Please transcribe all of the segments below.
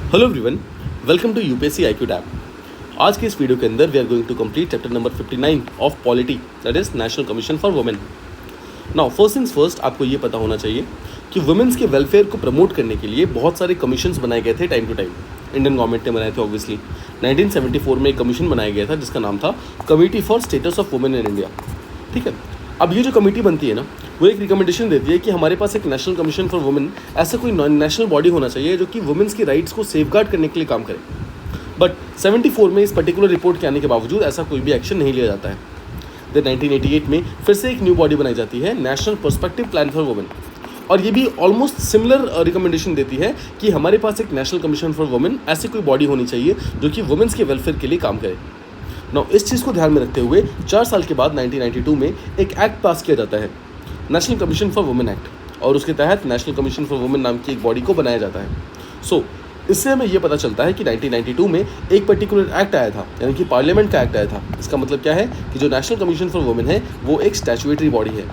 Hello everyone, welcome to UPSC IQ tab. आज के इस वीडियो के अंदर we are going to complete chapter number 59 of polity, that is national commission for women. Now first things first, आपको ये पता होना चाहिए कि वुमेन्स के वेलफेयर को प्रमोट करने के लिए बहुत सारे कमीशंस बनाए गए थे time to time. Indian government ने बनाए थे ऑब्वियसली। 1974 में एक कमीशन बनाया गया था जिसका नाम था committee for status of women in India. ठीक है, अब ये जो कमेटी बनती है ना, वो एक रिकमेंडेशन देती है कि हमारे पास एक नेशनल कमीशन फॉर वुमेन, ऐसा कोई नेशनल बॉडी होना चाहिए जो कि वुमेन्स की राइट्स को सेफगार्ड करने के लिए काम करे। बट 74 में इस पर्टिकुलर रिपोर्ट के आने के बावजूद ऐसा कोई भी एक्शन नहीं लिया जाता है। देन 1988 में फिर से एक न्यू बॉडी बनाई जाती है, national perspective plan for women, और ये भी ऑलमोस्ट सिमिलर रिकमेंडेशन देती है कि हमारे पास एक नेशनल कमीशन फॉर वुमेन, ऐसी कोई बॉडी होनी चाहिए जो कि वुमेन्स के वेलफेयर के लिए काम करे। नाउ इस चीज़ को ध्यान में रखते हुए 4 साल के बाद 1992 में एक एक्ट पास किया जाता है, national commission for women act, और उसके तहत नेशनल कमीशन फॉर वुमेन नाम की एक बॉडी को बनाया जाता है। सो इससे हमें ये पता चलता है कि 1992 में एक पर्टिकुलर एक्ट आया था, यानी कि पार्लियामेंट का एक्ट आया था। इसका मतलब क्या है कि जो नेशनल कमीशन फॉर वुमेन है वो एक स्टैच्यूटरी बॉडी है।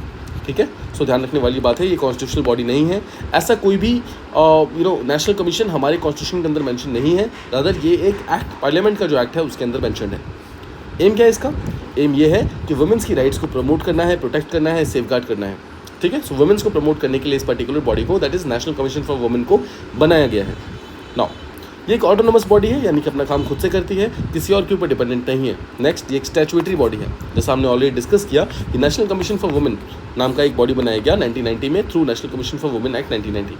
ठीक है, सो ध्यान रखने वाली बात है, ये कॉन्स्टिट्यूशनल बॉडी नहीं है। ऐसा कोई भी नेशनल कमीशन हमारे कॉन्स्टिट्यूशन के अंदर मेंशन नहीं है, रादर ये एक एक्ट, पार्लियामेंट का जो एक्ट है उसके अंदर मेंशन है। एम क्या है इसका? एम ये है कि वुमेन्स की राइट्स को प्रमोट करना है, प्रोटेक्ट करना है, सेफगार्ड करना है। ठीक है, सो वुमेन्स को प्रमोट करने के लिए इस पर्टिकुलर बॉडी को, that is national commission for women को बनाया गया है। नाउ ये एक ऑटोनोमस बॉडी है, यानी कि अपना काम खुद से करती है, किसी और के ऊपर डिपेंडेंट नहीं है। नेक्स्ट, ये एक स्टैच्यूटरी बॉडी है, जैसा हमने ऑलरेडी डिस्कस किया कि नेशनल कमीशन फॉर वुमेन नाम का एक बॉडी बनाया गया 1990 में through national commission for women act 1990।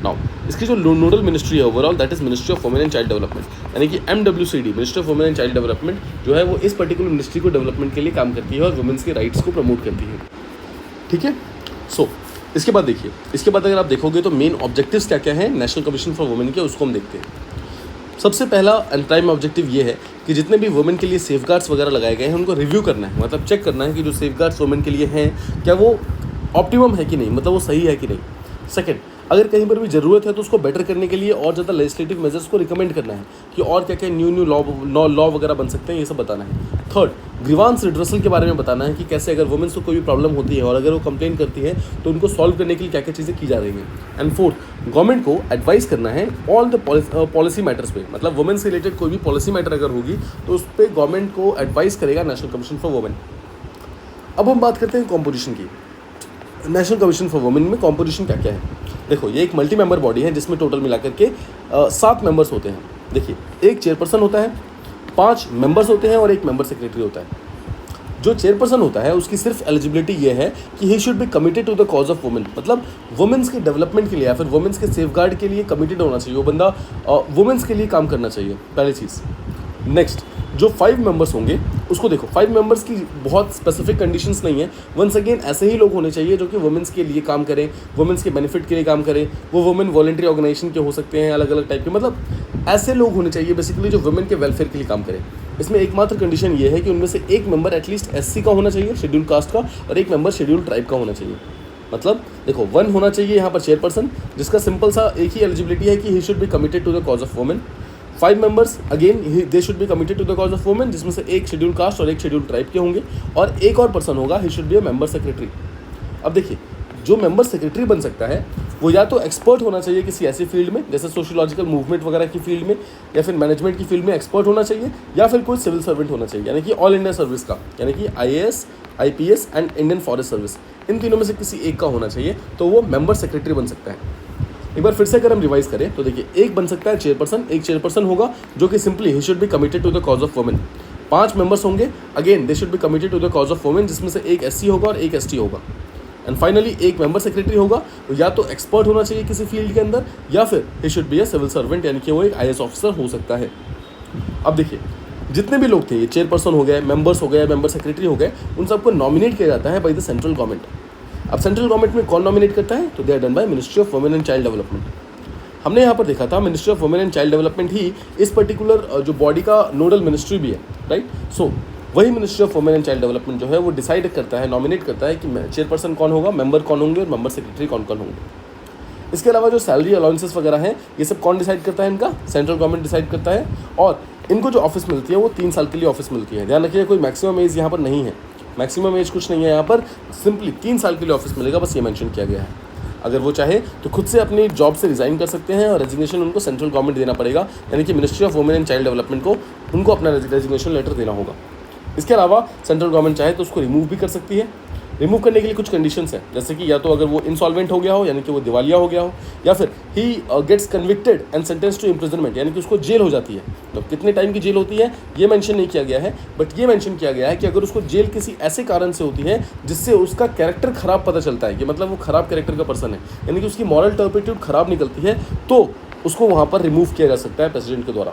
Now इसकी जो नोडल मिनिस्ट्री है overall, that is ministry of women and child development, यानी कि MWCD, ministry of women and child development जो है वो इस पर्टिकुलर मिनिस्ट्री को डेवलपमेंट के लिए काम करती है और वुमेन्स के राइट्स को प्रमोट करती है। ठीक है, सो इसके बाद देखिए, इसके बाद अगर आप देखोगे तो मेन ऑब्जेक्टिव्स क्या क्या हैं नेशनल कमीशन फॉर वुमेन के, उसको हम देखते हैं। सबसे पहला एंड प्राइम ऑब्जेक्टिव ये है कि जितने भी वुमेन के लिए सेफगार्ड्स वगैरह लगाए गए हैं उनको रिव्यू करना है, मतलब चेक करना है कि जो सेफगार्ड्स वुमेन के लिए हैं क्या वो ऑप्टिमम है कि नहीं, मतलब वो सही है कि नहीं। सेकंड, अगर कहीं पर भी ज़रूरत है तो उसको बेटर करने के लिए और ज़्यादा लेजिस्लेटिव मेजर्स को रिकमेंड करना है कि और क्या क्या न्यू लॉ वगैरह बन सकते हैं, ये सब बताना है। थर्ड, ग्रीवांस रिड्रेसल के बारे में बताना है कि कैसे अगर वुमेन्स को कोई भी प्रॉब्लम होती है और अगर वो कंप्लेन करती है तो उनको सॉल्व करने के लिए क्या क्या चीज़ें की जा रही हैं। एंड फोर्थ, गवर्नमेंट को एडवाइस करना है ऑल द पॉलिसी मैटर्स पे, मतलब वुमेन्स से रिलेटेड कोई भी पॉलिसी मैटर अगर होगी तो उस पर गवर्नमेंट को एडवाइस करेगा नेशनल कमीशन फॉर वुमेन। अब हम बात करते हैं कॉम्पोजिशन की। नेशनल कमीशन फॉर वुमेन में कॉम्पोजिशन क्या क्या है? देखो, ये एक मल्टी मेंबर बॉडी है जिसमें टोटल मिलाकर के 7 मेंबर्स होते हैं। देखिए, एक चेयरपर्सन होता है, 5 मेंबर्स होते हैं और एक मेंबर सेक्रेटरी होता है। जो चेयरपर्सन होता है उसकी सिर्फ एलिजिबिलिटी ये है कि he should be committed to the cause of women, मतलब वुमेन्स के डेवलपमेंट के लिए या फिर वुमेन्स के सेफगार्ड के लिए कमिटेड होना चाहिए, वो बंदा वुमेन्स के लिए काम करना चाहिए, पहली चीज़। नेक्स्ट, जो 5 मेंबर्स होंगे उसको देखो, 5 मेंबर्स की बहुत स्पेसिफिक कंडीशंस नहीं है। वंस अगेन ऐसे ही लोग होने चाहिए जो कि वुमेन्स के लिए काम करें, वुमेन्स के बेनिफिट के लिए काम करें। वो वुमेन वॉलंटरी ऑर्गेनाइजेशन के हो सकते हैं, अलग अलग टाइप के, मतलब ऐसे लोग होने चाहिए बेसिकली जो वुमेन के वेलफेयर के लिए काम करें। इसमें एकमात्र कंडीशन ये है कि उनमें से एक मेंबर एटलीस्ट SC का होना चाहिए, शेड्यूल कास्ट का, और एक मेंबर शेड्यूल ट्राइब का होना चाहिए। मतलब देखो, 1 होना चाहिए यहाँ पर चेयरपर्सन, जिसका सिंपल सा एक ही एलिजिबिलिटी है कि he should be committed to the cause of women. 5 members again they should be committed to the cause of women, जिसमें से एक शेड्यूल कास्ट और एक शेड्यूल ट्राइब के होंगे, और एक और पर्सन होगा, ही should be a member secretary. अब देखिए, जो मेंबर सेक्रेटरी बन सकता है वो या तो एक्सपर्ट होना चाहिए किसी ऐसी फील्ड में जैसे सोशियोलॉजिकल मूवमेंट वगैरह की फील्ड में, या फिर मैनेजमेंट की फील्ड में एक्सपर्ट होना चाहिए, या फिर कोई सिविल सर्वेंट होना चाहिए, यानी कि ऑल इंडिया सर्विस का, यानी कि IAS, IPS and Indian forest service, इन तीनों में से किसी एक का होना चाहिए, तो वो मेंबर सेक्रेटरी बन सकता है। एक बार फिर से अगर हम रिवाइज करें तो देखिए, एक बन सकता है चेयरपर्सन, एक चेयरपर्सन होगा जो कि simply he should be committed to the cause of women. 5 members होंगे, again they should be committed to the cause of women, जिसमें से एक SC होगा और एक ST होगा। एंड फाइनली एक मेंबर सेक्रेटरी होगा, तो या तो एक्सपर्ट होना चाहिए किसी फील्ड के अंदर, या फिर he should be a civil servant, यानी कि वो एक IAS ऑफिसर हो सकता है। अब देखिए, जितने भी लोग थे, ये चेयरपर्सन हो गए, मेंबर्स हो गए, मेंबर सेक्रेटरी हो गए, उन सबको नॉमिनेट किया जाता है बाय द सेंट्रल गवर्नमेंट। अब सेंट्रल गवर्नमेंट में कौन नॉमिनेट करता है? तो they are done by ministry of women and child development. हमने यहाँ पर देखा था ministry of women and child development ही इस पर्टिकुलर जो बॉडी का नोडल मिनिस्ट्री भी है, राइट। सो वही ministry of women and child development जो है वो डिसाइड करता है, नॉमिनेट करता है कि चेयरपर्सन कौन होगा, मेंबर कौन होंगे और मेंबर सेक्रेटरी कौन कौन होंगे। इसके अलावा जो सैलरी अलाउंसेस वगैरह हैं, ये सब कौन डिसाइड करता है? इनका सेंट्रल गवर्नमेंट डिसाइड करता है, और इनको जो ऑफिस मिलती है वो 3 साल के लिए ऑफिस मिलती है। ध्यान रखिए, कोई मैक्सिमम एज यहाँ पर नहीं है, मैक्सिमम एज कुछ नहीं है यहाँ पर, सिंपली 3 साल के लिए ऑफिस मिलेगा, बस ये मेंशन किया गया है। अगर वो चाहे तो खुद से अपनी जॉब से रिज़ाइन कर सकते हैं और रेजिग्नेशन उनको सेंट्रल गवर्नमेंट देना पड़ेगा, यानी कि ministry of women and child development को उनको अपना रेजिग्नेशन लेटर देना होगा। इसके अलावा सेंट्रल गवर्नमेंट चाहे तो उसको रिमूव भी कर सकती है। रिमूव करने के लिए कुछ कंडीशंस हैं, जैसे कि या तो अगर वो इंसॉल्वेंट हो गया हो, यानी कि वो दिवालिया हो गया हो, या फिर he gets convicted and sentence to imprisonment, यानी कि उसको जेल हो जाती है। तो कितने टाइम की जेल होती है ये मेंशन नहीं किया गया है, बट ये मेंशन किया गया है कि अगर उसको जेल किसी ऐसे कारण से होती है जिससे उसका कैरेक्टर खराब पता चलता है कि मतलब वो खराब कैरेक्टर का पर्सन है, यानी कि उसकी मॉरल टर्पिट्यूड खराब निकलती है, तो उसको वहाँ पर रिमूव किया जा सकता है प्रेसिडेंट के द्वारा।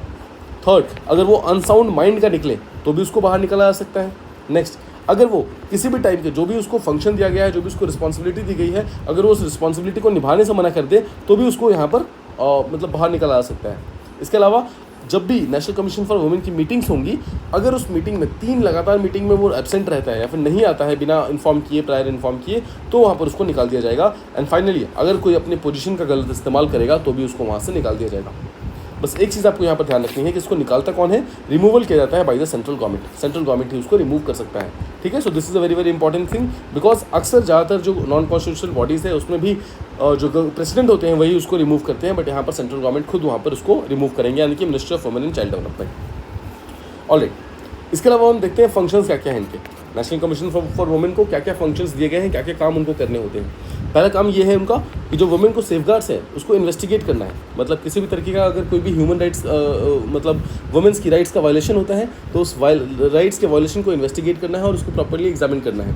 थर्ड, अगर वो अनसाउंड माइंड का निकले तो भी उसको बाहर निकाला जा सकता है। नेक्स्ट, अगर वो किसी भी टाइप के जो भी उसको फंक्शन दिया गया है, जो भी उसको रिस्पॉन्सिबिलिटी दी गई है, अगर वो उस रिस्पॉन्सिबिलिटी को निभाने से मना कर दे तो भी उसको यहाँ पर मतलब बाहर निकाला जा सकता है। इसके अलावा जब भी नेशनल कमीशन फॉर वुमेन की मीटिंग्स होंगी, अगर उस मीटिंग में 3 लगातार मीटिंग में वो एब्सेंट रहता है या फिर नहीं आता है बिना इन्फॉर्म किए, प्रायर इन्फॉर्म किए, तो वहाँ पर उसको निकाल दिया जाएगा। एंड फाइनली अगर कोई अपने पोजीशन का गलत इस्तेमाल करेगा तो भी उसको वहाँ से निकाल दिया जाएगा। बस एक चीज़ आपको यहाँ पर ध्यान रखनी है कि इसको निकालता कौन है, रिमूवल किया जाता है by the central government. Central government ही उसको रिमूव कर सकता है, ठीक है। So this is a very very important thing, because अक्सर ज़्यादातर जो नॉन कॉन्स्टिट्यूशनल बॉडीज़ है उसमें भी जो प्रेसिडेंट होते हैं वही उसको रिमूव करते हैं, बट यहाँ पर सेंट्रल गवर्नमेंट खुद वहाँ पर उसको रिमूव करेंगे, यानी कि ministry of women and child development. Alright, इसके अलावा हम देखते हैं फंक्शंस क्या क्या हैं इनके। नेशनल कमीशन फॉर वुमेन को क्या क्या फंक्शंस दिए गए हैं, क्या क्या काम उनको करने होते हैं। पहला काम ये है उनका कि जो वुमेन को सेफगार्ड्स है उसको इन्वेस्टिगेट करना है, मतलब किसी भी तरीके का अगर कोई भी ह्यूमन राइट्स मतलब वुमेन्स की राइट्स का वायलेशन होता है तो उस राइट्स के वायलेशन को इन्वेस्टिगेट करना है और उसको प्रॉपर्ली एग्जामिन करना है।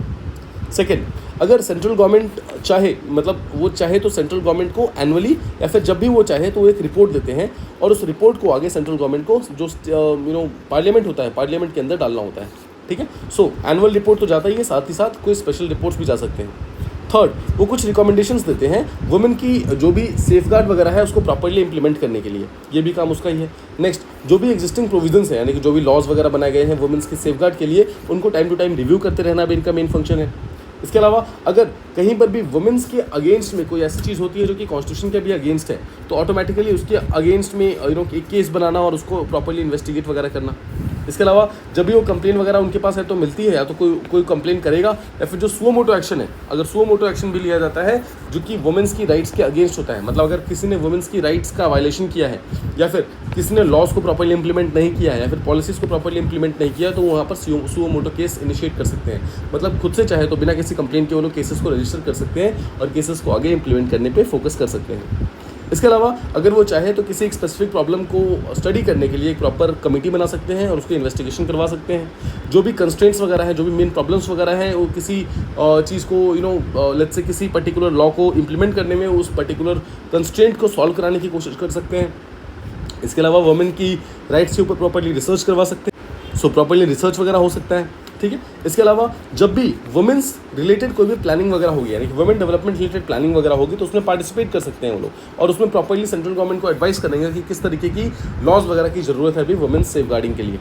सेकेंड, अगर सेंट्रल गवर्नमेंट चाहे, मतलब वो चाहे तो सेंट्रल गवर्नमेंट को एनुअली या फिर जब भी वो चाहे तो वो एक रिपोर्ट देते हैं और उस रिपोर्ट को आगे सेंट्रल गवर्नमेंट को जो पार्लियामेंट होता है, पार्लियामेंट के अंदर डालना होता है, ठीक है। सो एनुअल रिपोर्ट तो जाता ही है, साथ ही साथ कोई स्पेशल रिपोर्ट्स भी जा सकते हैं। थर्ड, वो कुछ रिकमेंडेशंस देते हैं वुमेन की जो भी सेफगार्ड वगैरह है उसको प्रॉपर्ली इंप्लीमेंट करने के लिए, ये भी काम उसका ही है। नेक्स्ट, जो भी एग्जिस्टिंग प्रोविजंस है, यानी कि जो भी लॉज वगैरह बनाए गए हैं वुमेन्स के सेफगार्ड के लिए, उनको टाइम टू टाइम रिव्यू करते रहना भी इनका मेन फंक्शन है। इसके अलावा अगर कहीं पर भी वुमेन्स के अगेंस्ट में कोई ऐसी चीज़ होती है जो कि कॉन्स्टिट्यूशन के भी अगेंस्ट है, तो ऑटोमेटिकली उसके अगेंस्ट में एक केस बनाना और उसको प्रॉपर्ली इन्वेस्टिगेट वगैरह करना। इसके अलावा जब भी वो कंप्लेन वगैरह उनके पास है तो मिलती है, या तो कोई कंप्लेन करेगा या फिर जो सुओ मोटो एक्शन है, अगर सुओ मोटो एक्शन भी लिया जाता है जो कि वुमेन्स की राइट्स के अगेंस्ट होता है, मतलब अगर किसी ने वुमेन्स की राइट्स का वायलेशन किया है या फिर किसी ने लॉज को प्रॉपर्ली इंप्लीमेंट नहीं किया है या फिर पॉलिसीज़ को प्रॉपर्ली इंप्लीमेंट नहीं किया, तो वहाँ पर सुओ मोटो केस इनिशिएट कर सकते हैं। मतलब खुद से चाहे तो बिना किसी कंप्लेन के वो लोग केसेस को रजिस्टर कर सकते हैं और केसेस को आगे इंप्लीमेंट करने पर फोकस कर सकते हैं। इसके अलावा अगर वो चाहे तो किसी एक स्पेसिफिक प्रॉब्लम को स्टडी करने के लिए एक प्रॉपर कमेटी बना सकते हैं और उसको इन्वेस्टिगेशन करवा सकते हैं। जो भी कंस्ट्रेंट्स वगैरह हैं, जो भी मेन प्रॉब्लम्स वगैरह हैं, वो किसी चीज़ को लेट्स से किसी पर्टिकुलर लॉ को इम्प्लीमेंट करने में उस पर्टिकुलर कंस्ट्रेंट को सॉल्व कराने की कोशिश कर सकते हैं। इसके अलावा वुमेन की राइट्स के ऊपर प्रॉपर्ली रिसर्च करवा सकते हैं, सो प्रॉपर्ली रिसर्च वगैरह हो सकता है, ठीक है। इसके अलावा जब भी वुमेन्स रिलेटेड कोई भी प्लानिंग वगैरह होगी, यानी कि वुमेन डेवलपमेंट रिलेटेड प्लानिंग वगैरह होगी, तो उसमें पार्टिसिपेट कर सकते हैं वो लोग और उसमें प्रॉपर्ली सेंट्रल गवर्नमेंट को एडवाइस करेंगे कि किस तरीके की लॉज वगैरह की ज़रूरत है अभी वुमेन्स सेफगार्डिंग के लिए।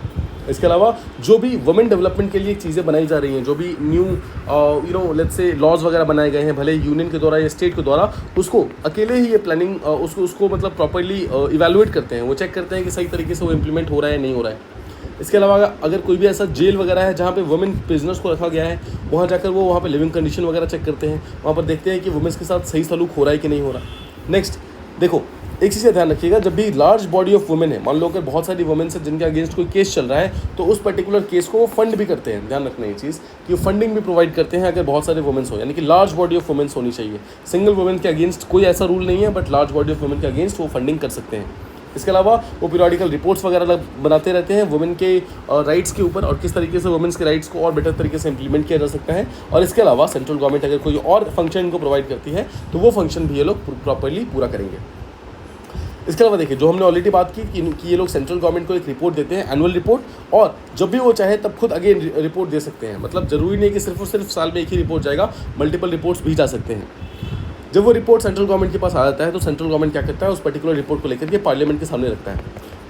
इसके अलावा जो भी वुमेन डेवलपमेंट के लिए चीज़ें बनाई जा रही हैं, जो भी न्यू लेट्स से लॉज वगैरह बनाए गए हैं, भले यूनियन के द्वारा या स्टेट के द्वारा, उसको अकेले ही ये प्लानिंग उसको मतलब प्रॉपर्ली इवैल्यूएट करते हैं, वो चेक करते हैं कि सही तरीके से वो इम्प्लीमेंट हो रहा है नहीं हो रहा है। इसके अलावा अगर कोई भी ऐसा जेल वगैरह है जहाँ पे वुमेन प्रिजनर्स को रखा गया है, वहाँ जाकर वो वहाँ पे लिविंग कंडीशन वगैरह चेक करते हैं, वहाँ पर देखते हैं कि वुमेन्स के साथ सही सलूक हो रहा है कि नहीं हो रहा। नेक्स्ट, देखो एक चीज़ का ध्यान रखिएगा, जब भी लार्ज बॉडी ऑफ वुमेन है, मान लो अगर बहुत सारी वुमेन्स है जिनके अगेंस्ट कोई केस चल रहा है, तो उस पर्टिकुलर केस को वो फंड भी करते हैं। ध्यान रखना ये चीज़ कि वो फंडिंग भी प्रोवाइड करते हैं अगर बहुत सारे वुमेन्स हो, यानी कि लार्ज बॉडी ऑफ वुमेन्स होनी चाहिए। सिंगल वुमेन के अगेंस्ट कोई ऐसा रूल नहीं है, but large body of women के अगेंस्ट वो फंडिंग कर सकते हैं। इसके अलावा वो पीरियडिकल रिपोर्ट्स वगैरह बनाते रहते हैं वुमेन के राइट्स के ऊपर और किस तरीके से वुमेन्स के राइट्स को और बेटर तरीके से इंप्लीमेंट किया जा सकता है। और इसके अलावा सेंट्रल गवर्नमेंट अगर कोई और फंक्शन इनको प्रोवाइड करती है तो वो फंक्शन भी ये लोग प्रॉपर्ली पूरा करेंगे। इसके अलावा देखिए, जो हमने ऑलरेडी बात की कि ये लोग सेंट्रल गवर्नमेंट को एक रिपोर्ट देते हैं, एनुअल रिपोर्ट, और जब भी वो चाहे तब खुद अगेन रिपोर्ट दे सकते हैं। मतलब ज़रूरी नहीं कि सिर्फ और सिर्फ साल में एक ही रिपोर्ट जाएगा, मल्टीपल रिपोर्ट्स भी जा सकते हैं। जब वो रिपोर्ट सेंट्रल गवर्नमेंट के पास आ जाता है तो सेंट्रल गवर्नमेंट क्या करता है, उस पर्टिकुलर रिपोर्ट को लेकर के पार्लियामेंट के सामने रखता है,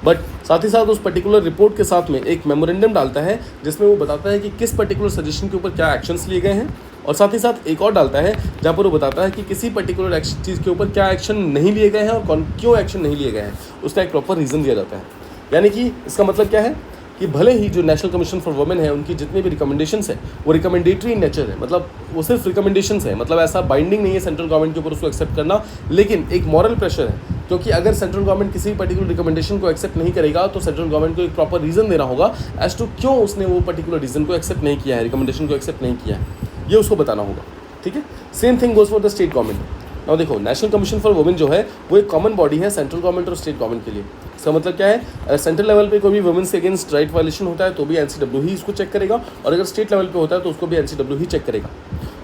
बट साथ ही साथ उस पर्टिकुलर रिपोर्ट के साथ में एक मेमोरेंडम डालता है जिसमें वो बताता है कि किस पर्टिकुलर सजेशन के ऊपर क्या एक्शंस लिए गए हैं, और साथ ही साथ एक और डालता है जहाँ पर वो बताता है कि किसी पर्टिकुलर चीज़ के ऊपर क्या एक्शन नहीं लिए गए हैं और क्यों एक्शन नहीं लिए गए हैं, उसका एक प्रॉपर रीज़न दिया जाता है। यानी कि इसका मतलब क्या है कि भले ही जो नेशनल कमीशन फॉर वुमेन है उनकी जितने भी रिकमेंडेशंस है वो रिकमेंडेटरी इन नेचर है, मतलब वो सिर्फ रिकमेंडेशंस है, मतलब ऐसा बाइंडिंग नहीं है सेंट्रल गवर्नमेंट के ऊपर उसको एक्सेप्ट करना, लेकिन एक मॉरल प्रेशर है, क्योंकि अगर सेंट्रल गवर्नमेंट किसी भी पर्टिकुलर रिकमेंडेशन को एक्सेप्ट नहीं करेगा तो सेंट्रल गवर्नमेंट को एक प्रॉपर रीज़न देना होगा एज टू क्यों उसने वो पर्टिकुलर रीज़न को एक्सेप्ट नहीं किया है, रिकमेंडेशन को एक्सेप्ट नहीं किया है, ये उसको बताना होगा। ठीक है, same thing goes for the state government. अब देखो नेशनल कमीशन फॉर वुमेन जो है वो एक कॉमन बॉडी है सेंट्रल गवर्नमेंट और स्टेट गवर्नमेंट के लिए। इसका मतलब क्या है, सेंट्रल लेवल पे कोई भी वुमेन से अगेंस्ट राइट वायलेशन होता है तो भी एनसीडब्ल्यू ही इसको चेक करेगा, और अगर स्टेट लेवल पे होता है तो उसको भी एनसीडब्ल्यू ही चेक करेगा।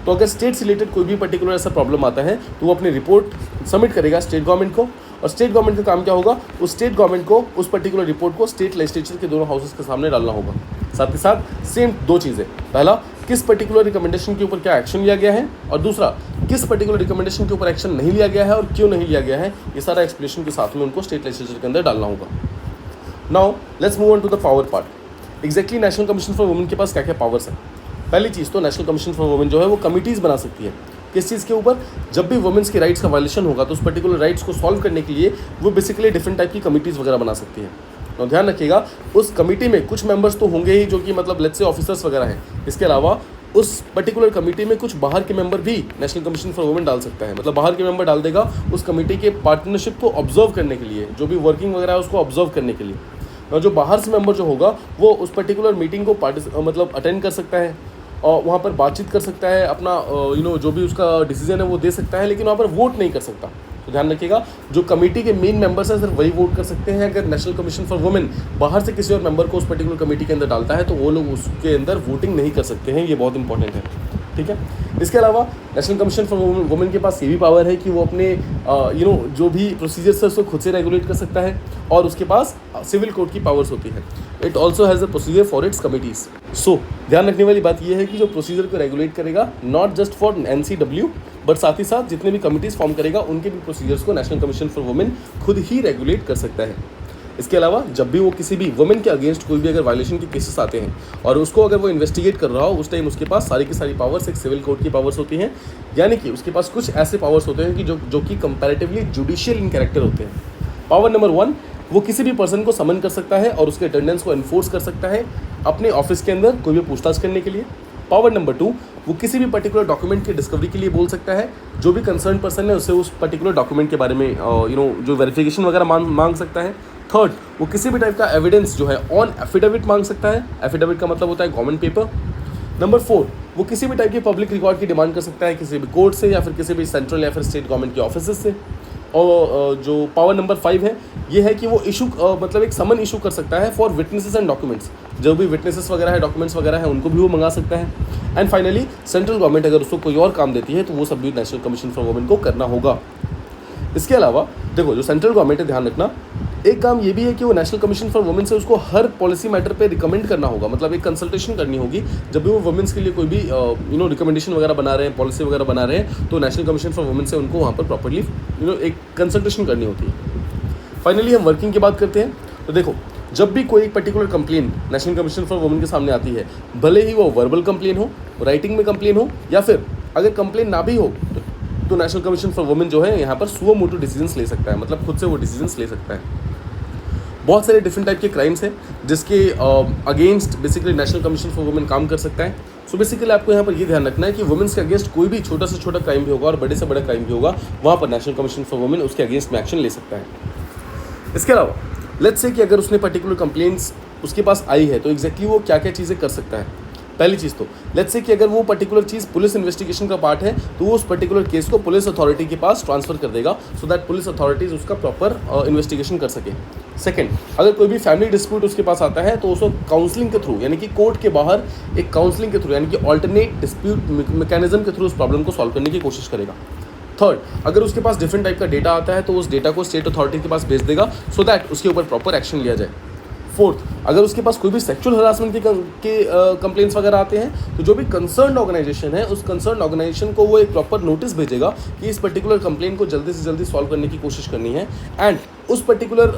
तो अगर स्टेट से रिलेटेड कोई भी पर्टिकुलर ऐसा प्रॉब्लम आता है तो वो अपनी रिपोर्ट सबमिट करेगा स्टेट गवर्नमेंट को, और स्टेट गवर्नमेंट का काम क्या होगा, उस स्टेट गवर्नमेंट को उस पर्टिकुलर रिपोर्ट को स्टेट लेजिस्लेचर के दोनों हाउसेस के सामने डालना होगा। साथ ही साथ सेम दो चीज़ें, पहला किस पर्टिकुलर रिकमेंडेशन के ऊपर क्या एक्शन लिया गया है, और दूसरा किस पर्टिकुलर रिकमेंडेशन के ऊपर एक्शन नहीं लिया गया है और क्यों नहीं लिया गया है, ये सारा एक्सप्लेनेशन के साथ में उनको स्टेट लेजिस्लेचर के अंदर डालना होगा। Now let's move on to the power part. Exactly national commission for women के पास क्या क्या पावर्स हैं। पहली चीज़ तो नेशनल कमीशन फॉर वुमेन जो है वो कमिटीज़ बना सकती है। किस चीज़ के ऊपर, जब भी वुमेन्स के राइट्स का वायलेशन होगा तो उस पर्टिकुलर राइट्स को सॉल्व करने के लिए वो बेसिकली डिफरेंट टाइप की कमिटीज़ वगैरह बना सकती है। तो ध्यान रखिएगा उस कमिटी में कुछ मेंबर्स तो होंगे ही जो कि मतलब लेट्स से ऑफिसर्स वगैरह हैं, इसके अलावा उस पर्टिकुलर कमिटी में कुछ बाहर के मेंबर भी नेशनल कमीशन फॉर वुमेन डाल सकता है, मतलब बाहर के मेंबर डाल देगा उस कमिटी के पार्टनरशिप को ऑब्जर्व करने के लिए, जो भी वर्किंग वगैरह है उसको ऑब्जर्व करने के लिए। और जो बाहर से मेंबर जो होगा वो उस पर्टिकुलर मीटिंग को मतलब अटेंड कर सकता है और वहाँ पर बातचीत कर सकता है, अपना जो भी उसका डिसीजन है वो दे सकता है, लेकिन वहाँ पर वोट नहीं कर सकता। तो ध्यान रखिएगा जो कमेटी के मेन मेंबर्स हैं सिर्फ वही वोट कर सकते हैं। अगर नेशनल कमीशन फॉर वुमेन बाहर से किसी और मेंबर को उस पर्टिकुलर कमेटी के अंदर डालता है तो वो लोग उसके अंदर वोटिंग नहीं कर सकते हैं, ये बहुत इंपॉर्टेंट है। ठीक है, इसके अलावा नेशनल कमीशन फॉर वुमेन के पास ये भी पावर है कि वो अपने जो भी प्रोसीजर्स है उसको खुद से रेगुलेट कर सकता है, और उसके पास सिविल कोर्ट की पावर्स होती है। It also has a procedure for its committees. So ध्यान रखने वाली बात यह है कि जो प्रोसीजर को रेगुलेट करेगा not just for NCW but साथ ही साथ जितने भी कमिटीज़ फॉर्म करेगा उनके भी प्रोसीजर्स को नेशनल कमीशन फॉर वुमेन खुद ही रेगुलेट कर सकता है। इसके अलावा जब भी वो किसी भी वुमेन के अगेंस्ट कोई भी अगर वायलेशन के केसेस आते हैं और उसको अगर वो इन्वेस्टिगेट कर रहा हो उस टाइम उसके पास सारी की सारी पावर्स एक सिविल कोर्ट की पावर्स होती हैं, यानी कि उसके पास कुछ ऐसे पावर्स होते हैं कि जो कि कंपैरेटिवली जुडिशियल इन कैरेक्टर होते हैं। पावर नंबर 1, वो किसी भी पर्सन को समन कर सकता है और उसके अटेंडेंस को एनफोर्स कर सकता है अपने ऑफिस के अंदर कोई भी पूछताछ करने के लिए। पावर नंबर 2, वो किसी भी पर्टिकुलर डॉक्यूमेंट की डिस्कवरी के लिए बोल सकता है, जो भी कंसर्न पर्सन है उससे उस पर्टिकुलर डॉक्यूमेंट के बारे में जो वेरिफिकेशन वगैरह मांग सकता है। थर्ड, वो किसी भी टाइप का एविडेंस जो है ऑन एफिडेविट मांग सकता है। एफिडेविट का मतलब होता है गवर्नमेंट पेपर। नंबर 4, वो किसी भी टाइप की पब्लिक रिकॉर्ड की डिमांड कर सकता है किसी भी कोर्ट से या फिर किसी भी सेंट्रल या फिर स्टेट गवर्नमेंट के ऑफिस से। और जो पावर नंबर 5 है ये है कि वो मतलब एक समन इशू कर सकता है फॉर विटनेसेस एंड डॉक्यूमेंट्स, जो भी विटनेसेस वगैरह है डॉक्यूमेंट्स वगैरह है उनको भी वो मंगा सकता है। एंड फाइनली सेंट्रल गवर्नमेंट अगर उसको कोई और काम देती है तो वो सब भी नेशनल कमीशन फॉर वुमेन को करना होगा। इसके अलावा देखो जो सेंट्रल गवर्नमेंट है, ध्यान रखना एक काम ये भी है कि वो नेशनल कमीशन फॉर वुमेन से उसको हर पॉलिसी मैटर पे रिकमेंड करना होगा, मतलब एक कंसल्टेशन करनी होगी जब भी वो वुमेन्स के लिए कोई भी रिकमेंडेशन वगैरह बना रहे हैं, पॉलिसी वगैरह बना रहे हैं, तो नेशनल कमीशन फॉर वुमेन से उनको वहाँ पर प्रॉपर्ली एक कंसल्टेशन करनी होती है। फाइनली हम वर्किंग की बात करते हैं। तो देखो जब भी कोई एक particular complain national commission for women के सामने आती है, भले ही वो वर्बल कंप्लेन हो, राइटिंग में कंप्लेन हो, या फिर अगर कंप्लेन ना भी हो तो नेशनल कमीशन फॉर वुमेन जो है यहाँ पर सुओ मोटो डिसीजंस ले सकता है, मतलब खुद से वो डिसीजंस ले सकता है। बहुत सारे डिफरेंट टाइप के क्राइम्स हैं जिसके against basically national commission for women काम कर सकता है। सो बेसिकली आपको यहाँ पर ये ध्यान रखना है कि वुमेन्स के अगेंस्ट कोई भी छोटा से छोटा क्राइम भी होगा और बड़े से बड़ा क्राइम भी होगा, वहाँ पर नेशनल कमीशन फॉर वुमेन उसके अगेंस्ट में एक्शन ले सकता है। इसके अलावा लेट्स से कि अगर उसने पर्टिकुलर कंप्लेंट्स उसके पास आई है तो एग्जैक्टली वो क्या क्या चीज़ें कर सकता है। पहली चीज़ तो लेट्स से कि अगर वो पर्टिकुलर चीज़ पुलिस इन्वेस्टिगेशन का पार्ट है तो वो उस पर्टिकुलर केस को पुलिस अथॉरिटी के पास ट्रांसफ़र कर देगा सो दैट पुलिस अथॉरिटीज़ उसका प्रॉपर इन्वेस्टिगेशन कर सके। सेकंड, अगर कोई भी फैमिली डिस्प्यूट उसके पास आता है तो उसको काउंसलिंग के थ्रू यानी कि कोर्ट के बाहर एक काउंसलिंग के थ्रू यानी कि ऑल्टरनेट डिस्प्यूट मैकेनिज्म के थ्रू उस प्रॉब्लम को सॉल्व करने की कोशिश करेगा। थर्ड, अगर उसके पास डिफरेंट टाइप का डेटा आता है तो उस डेटा को स्टेट अथॉरिटी के पास भेज देगा सो दैट उसके ऊपर प्रॉपर एक्शन लिया जाए। फोर्थ, अगर उसके पास कोई भी सेक्सुअल हरासमेंट के कंप्लेंट्स वगैरह आते हैं तो जो भी कंसर्न ऑर्गेनाइजेशन है उस कंसर्न ऑर्गेनाइजेशन को वो एक प्रॉपर नोटिस भेजेगा कि इस पर्टिकुलर कंप्लेंट को जल्दी से जल्दी सॉल्व करने की कोशिश करनी है एंड उस पर्टिकुलर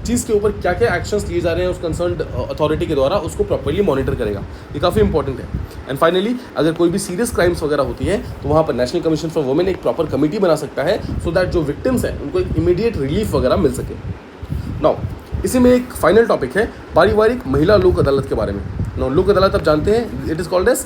चीज़ के ऊपर क्या क्या एक्शंस लिए जा रहे हैं उस कंसर्न अथॉरिटी के द्वारा उसको प्रॉपर्ली मॉनिटर करेगा। ये काफ़ी इंपॉर्टेंट है। एंड फाइनली अगर कोई भी सीरियस क्राइम्स वगैरह होती है तो वहाँ पर नेशनल कमीशन फॉर वुमेन एक प्रॉपर कमेटी बना सकता है सो दैट जो विक्टिम्स हैं उनको एक इमीडिएट रिलीफ वगैरह मिल सके। नाउ इसी में एक फाइनल टॉपिक है पारिवारिक महिला लोक अदालत के बारे में। नो, लोक अदालत आप जानते हैं, इट इज़ कॉल्ड एज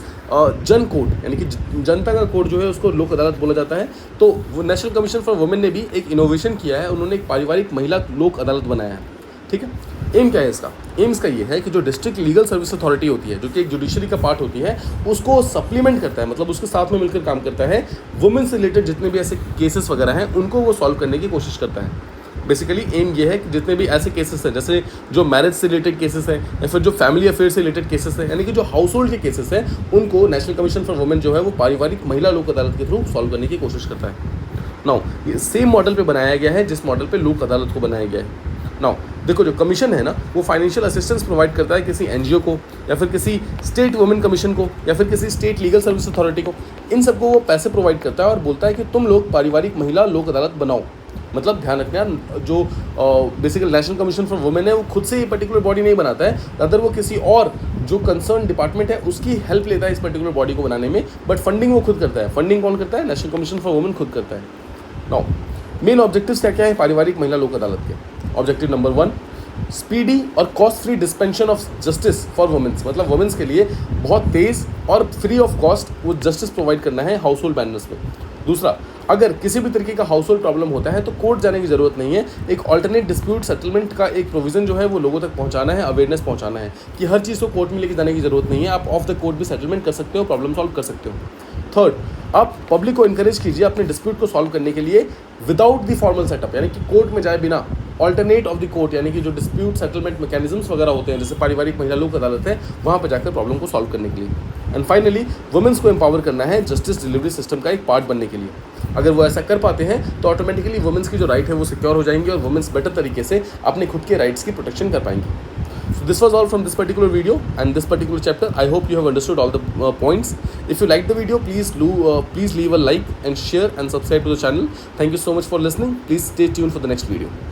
जन कोर्ट, यानी कि जनता का कोर्ट जो है उसको लोक अदालत बोला जाता है। तो वो नेशनल कमीशन फॉर वुमेन ने भी एक इनोवेशन किया है, उन्होंने एक पारिवारिक महिला लोक अदालत बनाया है। ठीक है, एम क्या है इसका? एम इसका ये है कि जो डिस्ट्रिक्ट लीगल सर्विस अथॉरिटी होती है, जो कि एक जुडिशरी का पार्ट होती है, उसको सप्लीमेंट करता है, मतलब उसके साथ में मिलकर काम करता है। वुमेन से रिलेटेड जितने भी ऐसे केसेस वगैरह हैं उनको वो सॉल्व करने की कोशिश करता है। बेसिकली एम ये है कि जितने भी ऐसे केसेस हैं, जैसे जो मैरिज से रिलेटेड केसेस हैं या फिर जो फैमिली अफेयर से रिलेटेड केसेस हैं, यानी कि जो हाउस होल्ड के केसेस हैं, उनको नेशनल कमीशन फॉर वुमेन जो है वो पारिवारिक महिला लोक अदालत के थ्रू सॉल्व करने की कोशिश करता है। नाउ ये सेम मॉडल पे बनाया गया है जिस मॉडल पे लोक अदालत को बनाया गया है। नाउ देखो, जो कमीशन है ना, वो फाइनेंशियल असिस्टेंस प्रोवाइड करता है किसी एनजीओ को या फिर किसी स्टेट वुमेन कमीशन को या फिर किसी स्टेट लीगल सर्विस अथॉरिटी को। इन सबको वो पैसे प्रोवाइड करता है और बोलता है कि तुम लोग पारिवारिक महिला लोक अदालत बनाओ। मतलब ध्यान रखना, जो basically national commission for women है वो खुद से ये पर्टिकुलर बॉडी नहीं बनाता है, अदर वो किसी और जो कंसर्न डिपार्टमेंट है उसकी हेल्प लेता है इस पर्टिकुलर बॉडी को बनाने में, बट फंडिंग वो खुद करता है। फंडिंग कौन करता है? नेशनल कमीशन फॉर वुमेन खुद करता है। नाउ मेन ऑब्जेक्टिव्स क्या क्या है पारिवारिक महिला लोक अदालत के? ऑब्जेक्टिव नंबर 1, स्पीडी और cost free dispension of justice for women's, मतलब वुमेन्स के लिए बहुत तेज़ और फ्री ऑफ कॉस्ट वो जस्टिस प्रोवाइड करना है हाउस होल्ड मैटर्स में। दूसरा, अगर किसी भी तरीके का हाउस होल्ड प्रॉब्लम होता है तो कोर्ट जाने की ज़रूरत नहीं है, एक ऑल्टरनेट डिस्प्यूट सेटलमेंट का एक प्रोविज़न जो है वो लोगों तक पहुंचाना है, अवेयरनेस पहुंचाना है कि हर चीज़ को कोर्ट में लेके जाने की ज़रूरत नहीं है, आप ऑफ द कोर्ट भी सेटलमेंट कर सकते हो, प्रॉब्लम सॉल्व कर सकते हो। थर्ड, आप पब्लिक को इनकरेज कीजिए अपने डिस्प्यूट को सॉल्व करने के लिए विदाउट द फॉर्मल सेटअप, यानी कि कोर्ट में जाए बिना, ऑल्टरनेट ऑफ द कोर्ट, यानी कि जो डिस्प्यूट सेटलमेंट मैकेनिज्म्स वगैरह होते हैं, जैसे पारिवारिक महिला लोक अदालत है, वहाँ पर जाकर प्रॉब्लम को सॉल्व करने के लिए। एंड फाइनली, वुमेन्स को एम्पावर करना है जस्टिस डिलीवरी सिस्टम का एक पार्ट बनने के लिए। अगर वो ऐसा कर पाते हैं तो ऑटोमेटिकली वुमेन्स की जो राइट है वो सिक्योर हो जाएंगे और वुमेन्स बेटर तरीके से अपने खुद के राइट्स की प्रोटेक्शन कर पाएंगे। So this was all from this particular video and this particular chapter. I hope you have understood all the points. If you liked the video, please leave a like and share and subscribe to the channel. Thank you so much for listening. Please stay tuned for the next video.